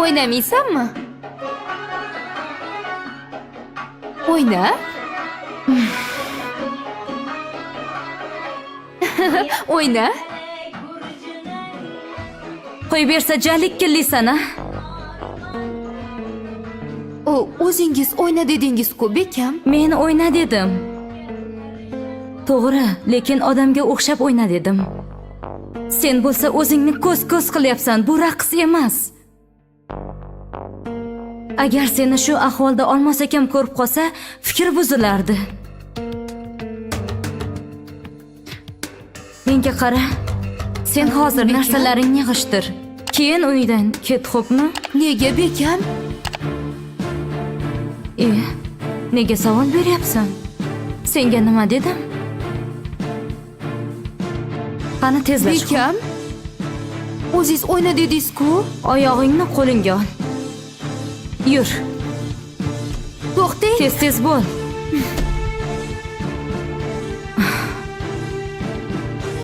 O'ynamaysanmi? O'yna. O'yna. Qo'y bersa jalik kellisana. O'zingiz o'yna dedingiz-ku, bekam. Men o'yna dedim. To'g'ri, lekin odamga o'xshab o'yna dedim. Sen bo'lsa o'zingni ko'z-ko'z qilyapsan, bu raqs emas. Agar seni shu ahvolda Olmos akam ko'rib qolsa, fikr buzilardi. Menga qara. Sen hozir narsalaringni yig'ishtir. Keyin uydan ket, xo'pmi? Nega, bekam? Nega savol beryapsan? Senga nima dedim? Qani tezlash. Bekam, o'zingiz o'yna dedingiz-ku. Oyog'ingni qo'lingga ol. Yur. To'xtang. Tez-tez bo'l.